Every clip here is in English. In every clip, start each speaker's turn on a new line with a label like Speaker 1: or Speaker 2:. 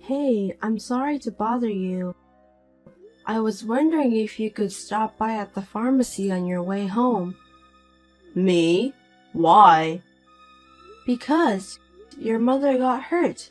Speaker 1: Hey, I'm sorry to bother you. I was wondering if you could stop by at the pharmacy on your way home.
Speaker 2: Me? Why?
Speaker 1: Because your mother got hurt.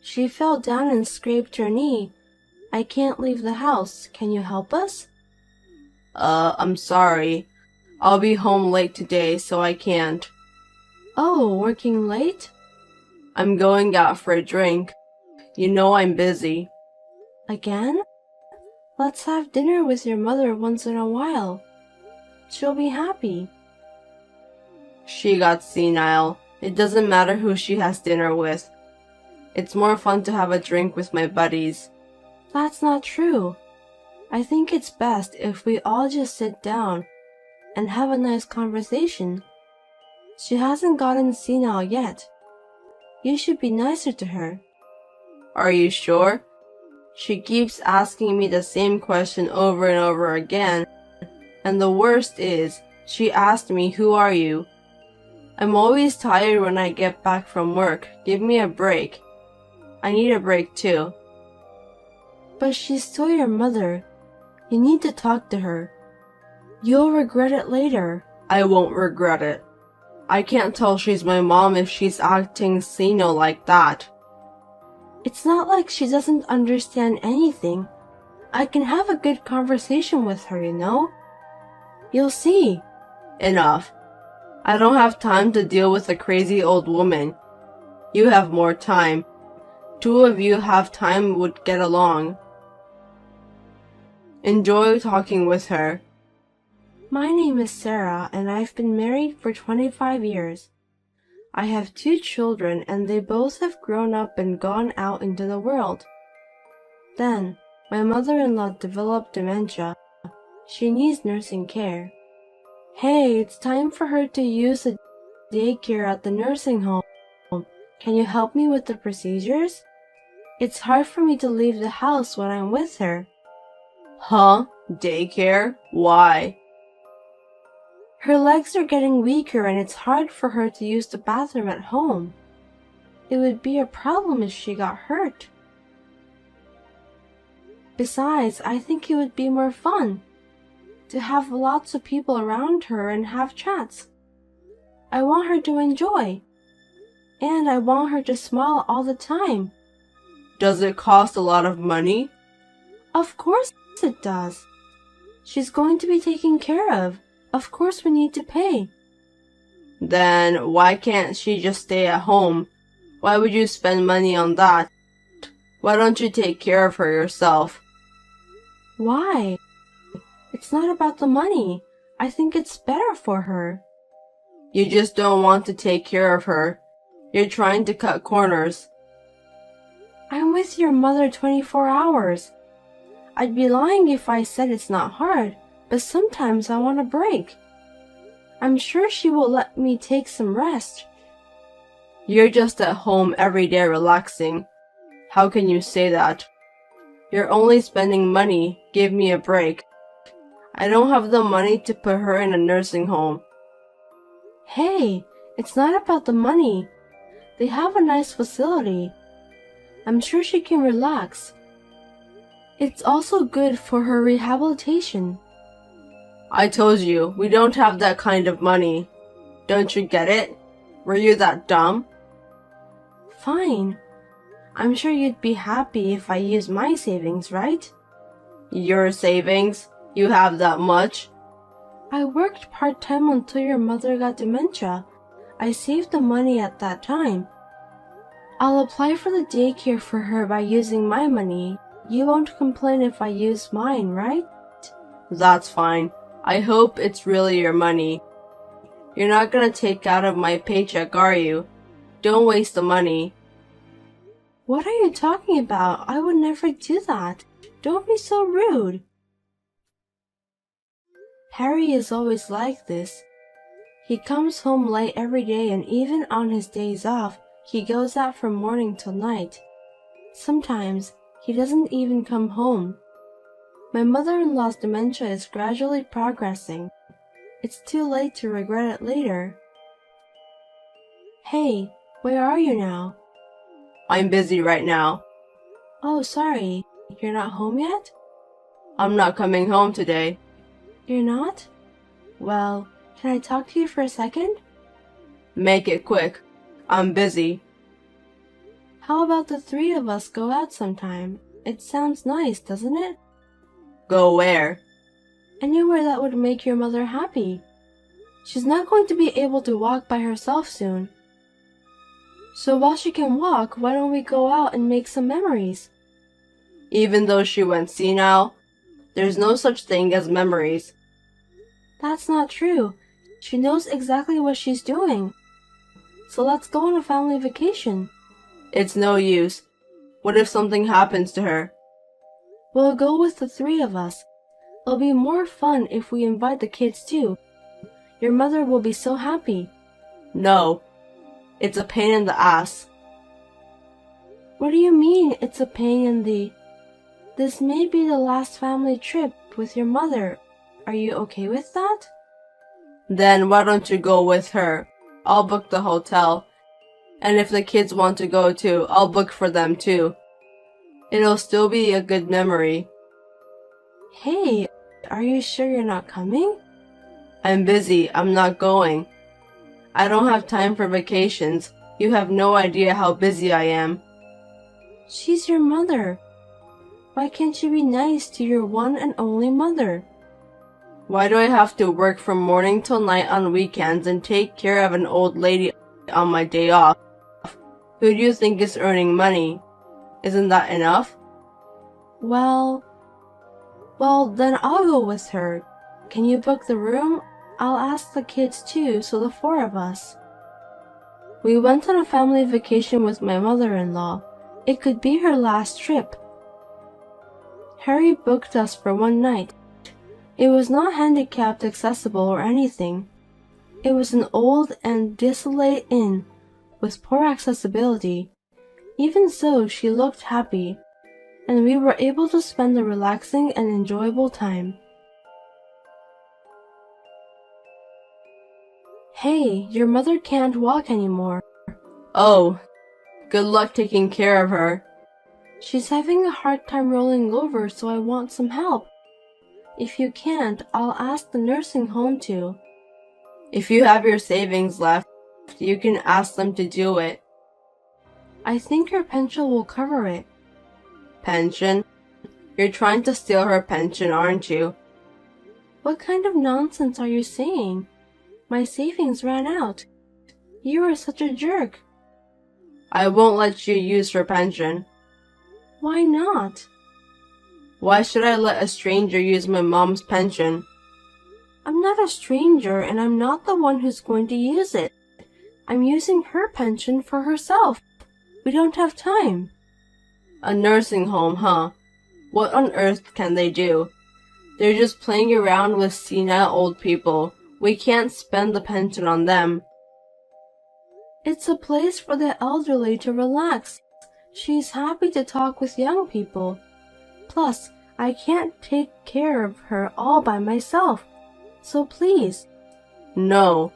Speaker 1: She fell down and scraped her knee. I can't leave the house. Can you help us?
Speaker 2: I'm sorry. I'll be home late today, so I can't.
Speaker 1: Oh, working late?
Speaker 2: I'm going out for a drink. You know I'm busy.
Speaker 1: Again? Let's have dinner with your mother once in a while. She'll be happy.
Speaker 2: She got senile. It doesn't matter who she has dinner with. It's more fun to have a drink with my buddies.
Speaker 1: That's not true. I think it's best if we all just sit down and have a nice conversation. She hasn't gotten senile yet. You should be nicer to her.
Speaker 2: Are you sure? She keeps asking me the same question over and over again. And the worst is, she asked me, "Who are you?" I'm always tired when I get back from work. Give me a break. I need a break too.
Speaker 1: But she's still your mother. You need to talk to her. You'll regret it later.
Speaker 2: I won't regret it. I can't tell she's my mom if she's acting senile like that.
Speaker 1: It's not like she doesn't understand anything. I can have a good conversation with her, you know? You'll see.
Speaker 2: Enough. I don't have time to deal with a crazy old woman. You have more time. Two of you have time would get along. Enjoy talking with her.
Speaker 1: My name is Sarah, and I've been married for 25 years. I have 2 children, and they both have grown up and gone out into the world. Then, my mother-in-law developed dementia. She needs nursing care. Hey, it's time for her to use the daycare at the nursing home. Can you help me with the procedures? It's hard for me to leave the house when I'm with her.
Speaker 2: Huh? Daycare? Why?
Speaker 1: Her legs are getting weaker and it's hard for her to use the bathroom at home. It would be a problem if she got hurt. Besides, I think it would be more fun to have lots of people around her and have chats. I want her to enjoy. And I want her to smile all the time.
Speaker 2: Does it cost a lot of money?
Speaker 1: Of course it does. She's going to be taken care of. Of course we need to pay.
Speaker 2: Then why can't she just stay at home? Why would you spend money on that? Why don't you take care of her yourself?
Speaker 1: Why? It's not about the money. I think it's better for her.
Speaker 2: You just don't want to take care of her. You're trying to cut corners.
Speaker 1: I'm with your mother 24 hours. I'd be lying if I said it's not hard, but sometimes I want a break. I'm sure she will let me take some rest.
Speaker 2: You're just at home every day relaxing. How can you say that? You're only spending money. Give me a break. I don't have the money to put her in a nursing home.
Speaker 1: Hey, it's not about the money. They have a nice facility. I'm sure she can relax. It's also good for her rehabilitation.
Speaker 2: I told you, we don't have that kind of money. Don't you get it? Were you that dumb?
Speaker 1: Fine. I'm sure you'd be happy if I use my savings, right?
Speaker 2: Your savings? You have that much?
Speaker 1: I worked part-time until your mother got dementia. I saved the money at that time. I'll apply for the daycare for her by using my money. You won't complain if I use mine, right?
Speaker 2: That's fine. I hope it's really your money. You're not gonna take out of my paycheck, are you? Don't waste the money.
Speaker 1: What are you talking about? I would never do that. Don't be so rude. Harry is always like this. He comes home late every day, and even on his days off, he goes out from morning till night. Sometimes he doesn't even come home. My mother-in-law's dementia is gradually progressing. It's too late to regret it later. Hey, where are you now?
Speaker 2: I'm busy right now.
Speaker 1: Oh, sorry. You're not home yet?
Speaker 2: I'm not coming home today.
Speaker 1: You're not? Well, can I talk to you for a second?
Speaker 2: Make it quick. I'm busy.
Speaker 1: How about the three of us go out sometime? It sounds nice, doesn't it?
Speaker 2: Go where?
Speaker 1: Anywhere that would make your mother happy. She's not going to be able to walk by herself soon. So while she can walk, why don't we go out and make some memories?
Speaker 2: Even though she went senile, there's no such thing as memories.
Speaker 1: That's not true. She knows exactly what she's doing. So let's go on a family vacation.
Speaker 2: It's no use. What if something happens to her?
Speaker 1: We'll go with the three of us. It'll be more fun if we invite the kids too. Your mother will be so happy.
Speaker 2: No. It's a pain in the ass.
Speaker 1: What do you mean it's a pain in the... This may be the last family trip with your mother. Are you okay with that?
Speaker 2: Then why don't you go with her? I'll book the hotel. And if the kids want to go too, I'll book for them too. It'll still be a good memory.
Speaker 1: Hey, are you sure you're not coming?
Speaker 2: I'm busy. I'm not going. I don't have time for vacations. You have no idea how busy I am.
Speaker 1: She's your mother. Why can't you be nice to your one and only mother?
Speaker 2: Why do I have to work from morning till night on weekends and take care of an old lady on my day off? Who do you think is earning money? Isn't that enough?
Speaker 1: Well, then I'll go with her. Can you book the room? I'll ask the kids too, so the four of us. We went on a family vacation with my mother-in-law. It could be her last trip. Harry booked us for one night. It was not handicapped accessible or anything. It was an old and desolate inn with poor accessibility. Even so, she looked happy, and we were able to spend a relaxing and enjoyable time. Hey, your mother can't walk anymore.
Speaker 2: Oh, good luck taking care of her.
Speaker 1: She's having a hard time rolling over, so I want some help. If you can't, I'll ask the nursing home to.
Speaker 2: If you have your savings left, you can ask them to do it.
Speaker 1: I think her pension will cover it.
Speaker 2: Pension? You're trying to steal her pension, aren't you?
Speaker 1: What kind of nonsense are you saying? My savings ran out. You are such a jerk.
Speaker 2: I won't let you use her pension.
Speaker 1: Why not?
Speaker 2: Why should I let a stranger use my mom's pension?
Speaker 1: I'm not a stranger, and I'm not the one who's going to use it. I'm using her pension for herself. We don't have time.
Speaker 2: A nursing home, huh? What on earth can they do? They're just playing around with senile old people. We can't spend the pension on them.
Speaker 1: It's a place for the elderly to relax. She's happy to talk with young people. Plus, I can't take care of her all by myself. So please.
Speaker 2: No.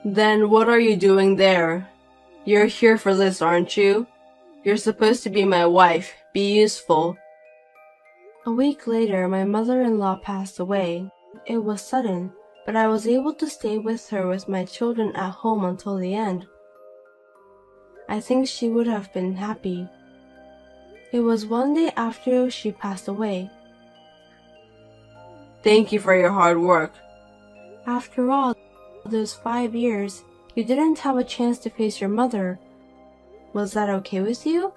Speaker 2: Then what are you doing there? You're here for this, aren't you? You're supposed to be my wife. Be useful.
Speaker 1: A week later, my mother-in-law passed away. It was sudden, but I was able to stay with her with my children at home until the end. I think she would have been happy. It was one day after she passed away.
Speaker 2: Thank you for your hard work.
Speaker 1: After all, those 5 years, you didn't have a chance to face your mother. Was that okay with you?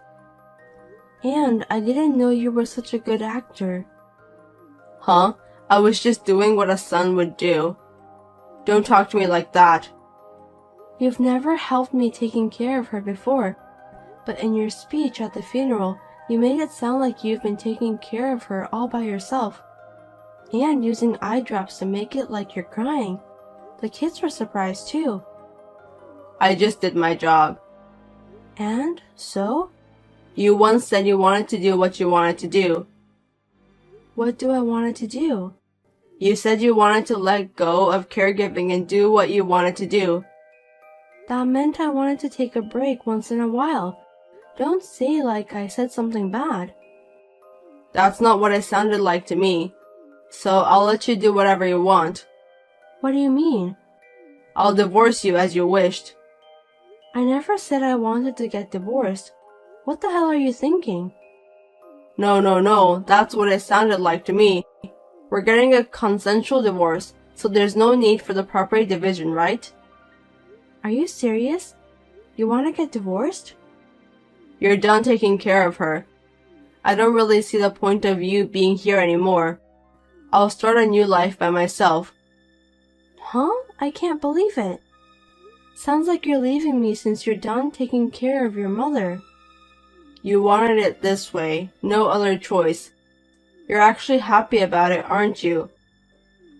Speaker 1: And I didn't know you were such a good actor.
Speaker 2: Huh? I was just doing what a son would do. Don't talk to me like that.
Speaker 1: You've never helped me taking care of her before, but in your speech at the funeral, you made it sound like you've been taking care of her all by yourself, and using eye drops to make it like you're crying. The kids were surprised too.
Speaker 2: I just did my job.
Speaker 1: And so?
Speaker 2: You once said you wanted to do what you wanted to do.
Speaker 1: What do I want to do?
Speaker 2: You said you wanted to let go of caregiving and do what you wanted to do.
Speaker 1: That meant I wanted to take a break once in a while. Don't say like I said something bad.
Speaker 2: That's not what it sounded like to me. So I'll let you do whatever you want.
Speaker 1: What do you mean?
Speaker 2: I'll divorce you as you wished.
Speaker 1: I never said I wanted to get divorced. What the hell are you thinking?
Speaker 2: No, that's what it sounded like to me. We're getting a consensual divorce, so there's no need for the property division, right?
Speaker 1: Are you serious? You want to get divorced?
Speaker 2: You're done taking care of her. I don't really see the point of you being here anymore. I'll start a new life by myself.
Speaker 1: Huh? I can't believe it. Sounds like you're leaving me since you're done taking care of your mother.
Speaker 2: You wanted it this way, no other choice. You're actually happy about it, aren't you?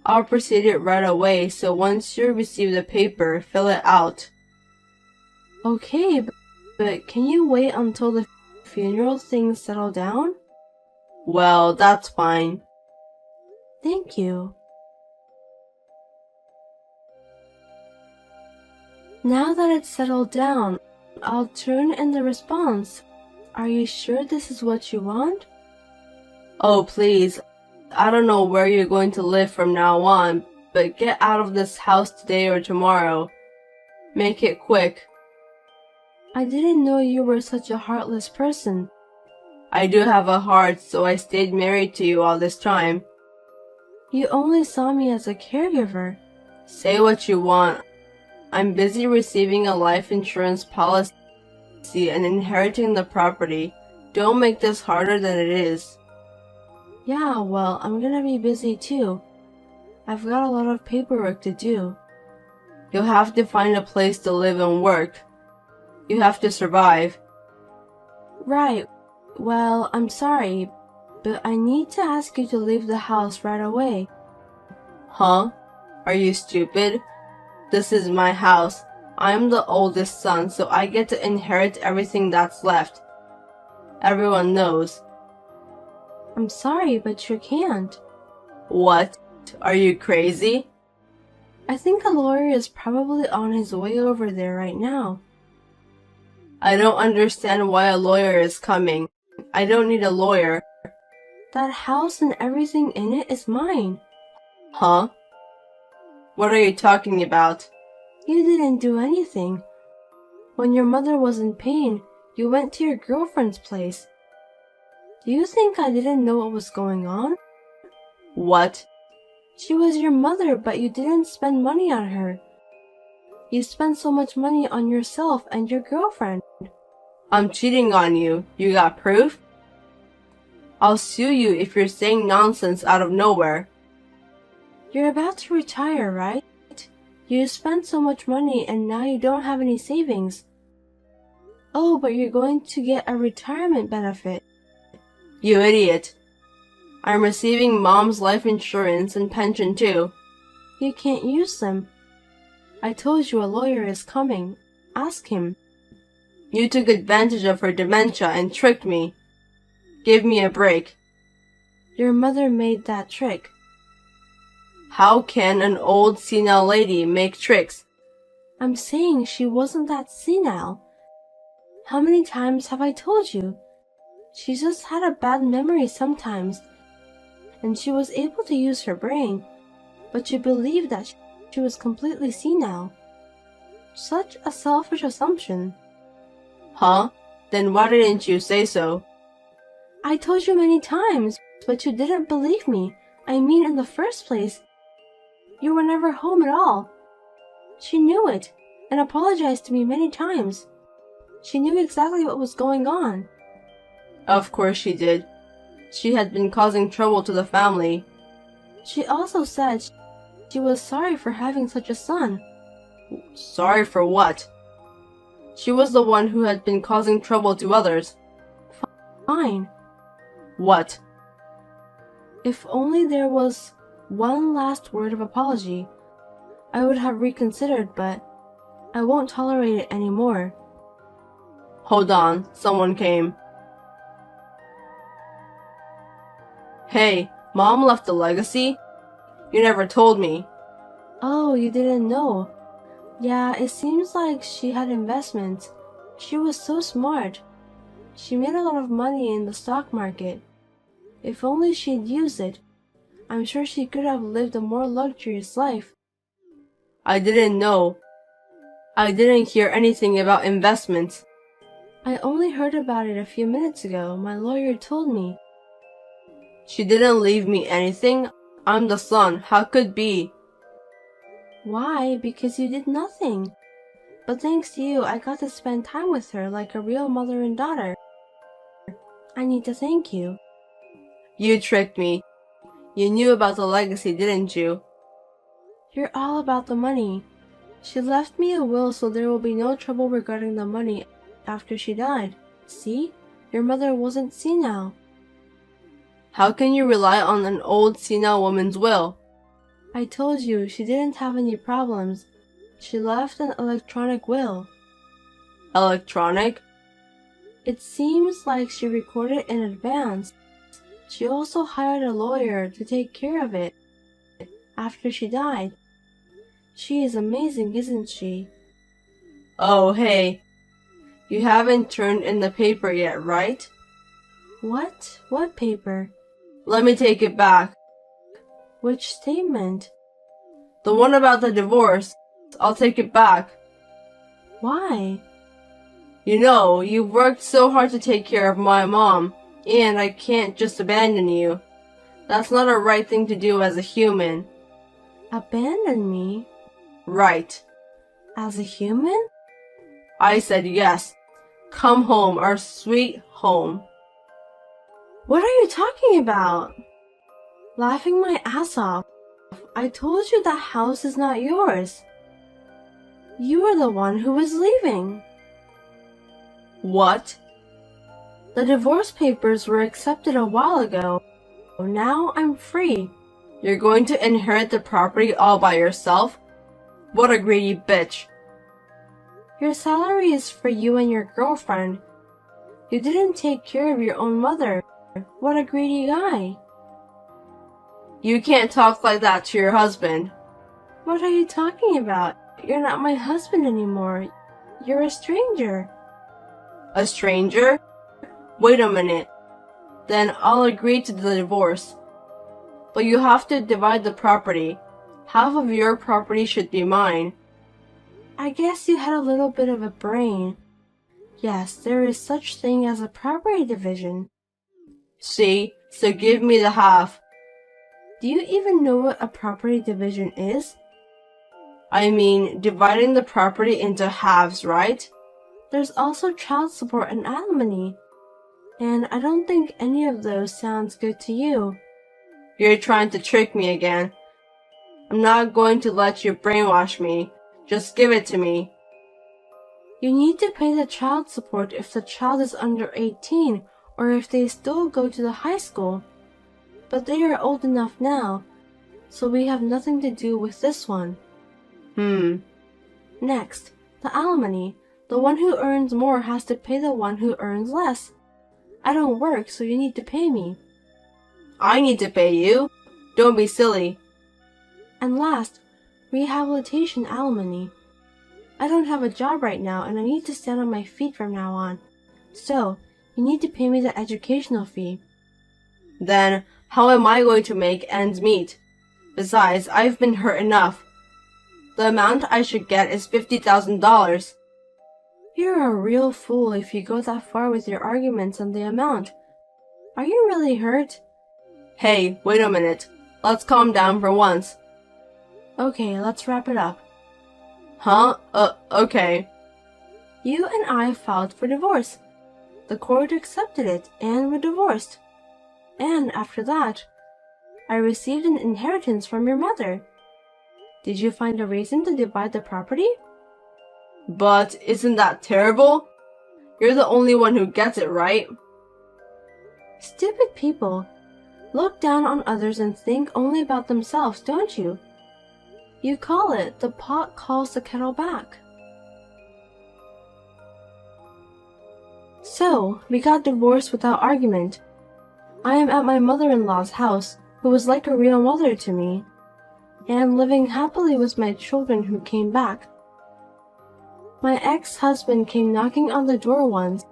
Speaker 2: I'll proceed it right away, so once you receive the paper, fill it out.
Speaker 1: Okay, but can you wait until the funeral things settle down?
Speaker 2: Well, that's fine.
Speaker 1: Thank you. Now that it's settled down, I'll turn in the response. Are you sure this is what you want?
Speaker 2: Oh, please. I don't know where you're going to live from now on, but get out of this house today or tomorrow. Make it quick.
Speaker 1: I didn't know you were such a heartless person.
Speaker 2: I do have a heart, so I stayed married to you all this time.
Speaker 1: You only saw me as a caregiver.
Speaker 2: Say what you want. I'm busy receiving a life insurance policy and inheriting the property. Don't make this harder than it is.
Speaker 1: Yeah, well, I'm gonna be busy too. I've got a lot of paperwork to do.
Speaker 2: You'll have to find a place to live and work. You have to survive.
Speaker 1: Right. Well, I'm sorry, but I need to ask you to leave the house right away.
Speaker 2: Huh? Are you stupid? This is my house. I'm the oldest son, so I get to inherit everything that's left. Everyone knows.
Speaker 1: I'm sorry, but you can't.
Speaker 2: What? Are you crazy?
Speaker 1: I think a lawyer is probably on his way over there right now.
Speaker 2: I don't understand why a lawyer is coming. I don't need a lawyer.
Speaker 1: That house and everything in it is mine.
Speaker 2: Huh? What are you talking about?
Speaker 1: You didn't do anything. When your mother was in pain, you went to your girlfriend's place. Do you think I didn't know what was going on?
Speaker 2: What?
Speaker 1: She was your mother, but you didn't spend money on her. You spent so much money on yourself and your girlfriend.
Speaker 2: I'm cheating on you. You got proof? I'll sue you if you're saying nonsense out of nowhere.
Speaker 1: You're about to retire, right? You spent so much money and now you don't have any savings. Oh, but you're going to get a retirement benefit.
Speaker 2: You idiot. I'm receiving Mom's life insurance and pension too.
Speaker 1: You can't use them. I told you a lawyer is coming. Ask him.
Speaker 2: You took advantage of her dementia and tricked me. Give me a break.
Speaker 1: Your mother made that trick.
Speaker 2: How can an old senile lady make tricks?
Speaker 1: I'm saying she wasn't that senile. How many times have I told you? She just had a bad memory sometimes, and she was able to use her brain, but you believed that she was completely senile. Such a selfish assumption.
Speaker 2: Huh? Then why didn't you say so?
Speaker 1: I told you many times, but you didn't believe me. I mean, in the first place, you were never home at all. She knew it, and apologized to me many times. She knew exactly what was going on.
Speaker 2: Of course she did. She had been causing trouble to the family.
Speaker 1: She also said she was sorry for having such a son.
Speaker 2: Sorry for what? She was the one who had been causing trouble to others.
Speaker 1: Fine.
Speaker 2: What?
Speaker 1: If only there was one last word of apology, I would have reconsidered, but I won't tolerate it anymore.
Speaker 2: Hold on, someone came. Hey, Mom left a legacy? You never told me.
Speaker 1: Oh, you didn't know. Yeah, it seems like she had investments. She was so smart. She made a lot of money in the stock market. If only she'd used it, I'm sure she could have lived a more luxurious life.
Speaker 2: I didn't know. I didn't hear anything about investments.
Speaker 1: I only heard about it a few minutes ago. My lawyer told me.
Speaker 2: She didn't leave me anything. I'm the son. How could be?
Speaker 1: Why? Because you did nothing. But thanks to you, I got to spend time with her like a real mother and daughter. I need to thank you.
Speaker 2: You tricked me. You knew about the legacy, didn't you?
Speaker 1: You're all about the money. She left me a will so there will be no trouble regarding the money after she died. See? Your mother wasn't senile.
Speaker 2: How can you rely on an old senile woman's will?
Speaker 1: I told you she didn't have any problems. She left an electronic will.
Speaker 2: Electronic?
Speaker 1: It seems like she recorded in advance. She also hired a lawyer to take care of it after she died. She is amazing, isn't she?
Speaker 2: Oh, hey. You haven't turned in the paper yet, right?
Speaker 1: What? What paper?
Speaker 2: Let me take it back.
Speaker 1: Which statement?
Speaker 2: The one about the divorce. I'll take it back.
Speaker 1: Why?
Speaker 2: You know, you've worked so hard to take care of my mom, and I can't just abandon you. That's not a right thing to do as a human.
Speaker 1: Abandon me?
Speaker 2: Right.
Speaker 1: As a human?
Speaker 2: I said yes. Come home, our sweet home.
Speaker 1: What are you talking about? Laughing my ass off. I told you that house is not yours. You are the one who is leaving.
Speaker 2: What?
Speaker 1: The divorce papers were accepted a while ago. Now I'm free.
Speaker 2: You're going to inherit the property all by yourself? What a greedy bitch.
Speaker 1: Your salary is for you and your girlfriend. You didn't take care of your own mother. What a greedy guy.
Speaker 2: You can't talk like that to your husband.
Speaker 1: What are you talking about? You're not my husband anymore. You're a stranger.
Speaker 2: A stranger? Wait a minute. Then I'll agree to the divorce. But you have to divide the property. Half of your property should be mine.
Speaker 1: I guess you had a little bit of a brain. Yes, there is such thing as a property division.
Speaker 2: See? So give me the half.
Speaker 1: Do you even know what a property division is?
Speaker 2: I mean, dividing the property into halves, right?
Speaker 1: There's also child support and alimony. And I don't think any of those sounds good to you.
Speaker 2: You're trying to trick me again. I'm not going to let you brainwash me. Just give it to me.
Speaker 1: You need to pay the child support if the child is under 18 or if they still go to the high school. But they are old enough now, so we have nothing to do with this one. Next, the alimony. The one who earns more has to pay the one who earns less. I don't work, so you need to pay me.
Speaker 2: I need to pay you? Don't be silly.
Speaker 1: And last, rehabilitation alimony. I don't have a job right now and I need to stand on my feet from now on. So, you need to pay me the educational fee.
Speaker 2: Then, how am I going to make ends meet? Besides, I've been hurt enough. The amount I should get is $50,000.
Speaker 1: You're a real fool if you go that far with your arguments on the amount. Are you really hurt?
Speaker 2: Hey, wait a minute. Let's calm down for once.
Speaker 1: Okay, let's wrap it up.
Speaker 2: Huh? Okay.
Speaker 1: You and I filed for divorce. The court accepted it and we're divorced. And after that, I received an inheritance from your mother. Did you find a reason to divide the property?
Speaker 2: But isn't that terrible? You're the only one who gets it, right?
Speaker 1: Stupid people. Look down on others and think only about themselves, don't you? You call it the pot calls the kettle back. So, we got divorced without argument. I am at my mother-in-law's house, who was like a real mother to me, and living happily with my children who came back. My ex-husband came knocking on the door once,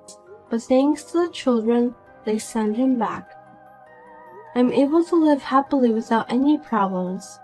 Speaker 1: but thanks to the children, they send him back. I'm able to live happily without any problems.